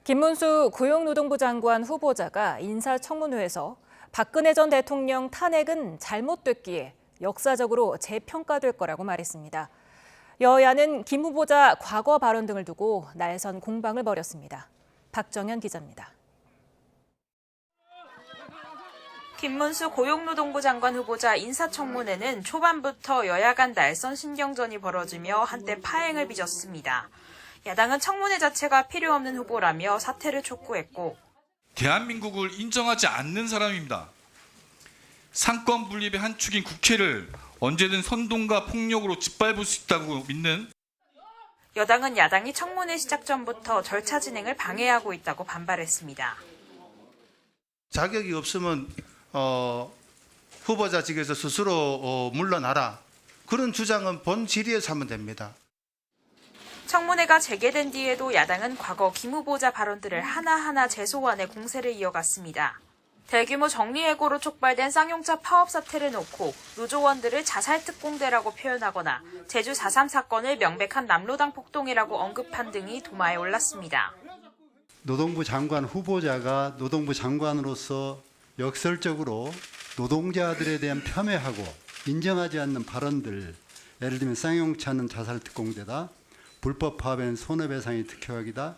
김문수 고용노동부 장관 후보자가 인사청문회에서 박근혜 전 대통령 탄핵은 잘못됐기에 역사적으로 재평가될 거라고 말했습니다. 여야는 김 후보자 과거 발언 등을 두고 날선 공방을 벌였습니다. 박정현 기자입니다. 김문수 고용노동부 장관 후보자 인사청문회는 초반부터 여야 간 날선 신경전이 벌어지며 한때 파행을 빚었습니다. 야당은 청문회 자체가 필요 없는 후보라며 사퇴를 촉구했고, 대한민국을 인정하지 않는 사람입니다. 상권 분립의 한 축인 국회를 언제든 선동과 폭력으로 짓밟을 수 있다고 믿는 여당은 야당이 청문회 시작 전부터 절차 진행을 방해하고 있다고 반발했습니다. 자격이 없으면 후보자직에서 스스로 물러나라. 그런 주장은 본 질의에서 하면 됩니다. 청문회가 재개된 뒤에도 야당은 과거 김 후보자 발언들을 하나하나 재소환해 공세를 이어갔습니다. 대규모 정리해고로 촉발된 쌍용차 파업 사태를 놓고 노조원들을 자살특공대라고 표현하거나 제주 4.3 사건을 명백한 남로당 폭동이라고 언급한 등이 도마에 올랐습니다. 노동부 장관 후보자가 노동부 장관으로서 역설적으로 노동자들에 대한 폄훼하고 인정하지 않는 발언들, 예를 들면 쌍용차는 자살특공대다, 불법 파업에는 손해배상이 특효약이다.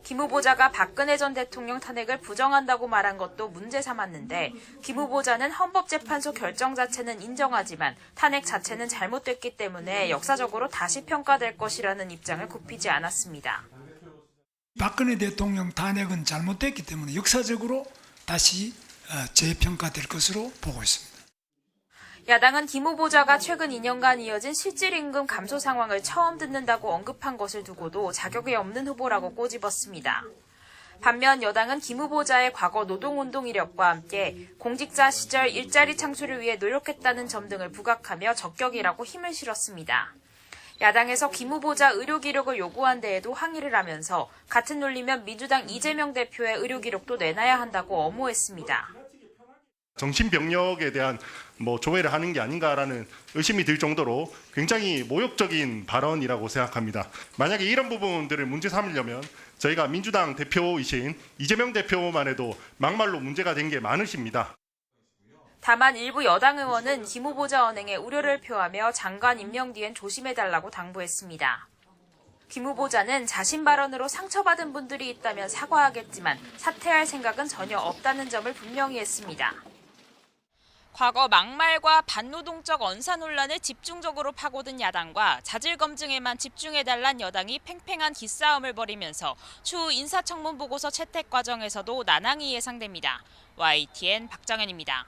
김 후보자가 박근혜 전 대통령 탄핵을 부정한다고 말한 것도 문제 삼았는데, 김 후보자는 헌법재판소 결정 자체는 인정하지만 탄핵 자체는 잘못됐기 때문에 역사적으로 다시 평가될 것이라는 입장을 굽히지 않았습니다. 박근혜 대통령 탄핵은 잘못됐기 때문에 역사적으로 다시 재평가될 것으로 보고 있습니다. 야당은 김 후보자가 최근 2년간 이어진 실질임금 감소 상황을 처음 듣는다고 언급한 것을 두고도 자격이 없는 후보라고 꼬집었습니다. 반면 여당은 김 후보자의 과거 노동운동 이력과 함께 공직자 시절 일자리 창출을 위해 노력했다는 점 등을 부각하며 적격이라고 힘을 실었습니다. 야당에서 김 후보자 의료 기록을 요구한 데에도 항의를 하면서 같은 논리면 민주당 이재명 대표의 의료 기록도 내놔야 한다고 엄호했습니다. 정신병력에 대한 조회를 하는 게 아닌가라는 의심이 들 정도로 굉장히 모욕적인 발언이라고 생각합니다. 만약에 이런 부분들을 문제 삼으려면 저희가 민주당 대표이신 이재명 대표만 해도 막말로 문제가 된 게 많으십니다. 다만 일부 여당 의원은 김 후보자 언행에 우려를 표하며 장관 임명 뒤엔 조심해달라고 당부했습니다. 김 후보자는 자신 발언으로 상처받은 분들이 있다면 사과하겠지만 사퇴할 생각은 전혀 없다는 점을 분명히 했습니다. 과거 막말과 반노동적 언사 논란을 집중적으로 파고든 야당과 자질 검증에만 집중해달란 여당이 팽팽한 기싸움을 벌이면서 추후 인사청문 보고서 채택 과정에서도 난항이 예상됩니다. YTN 박정현입니다.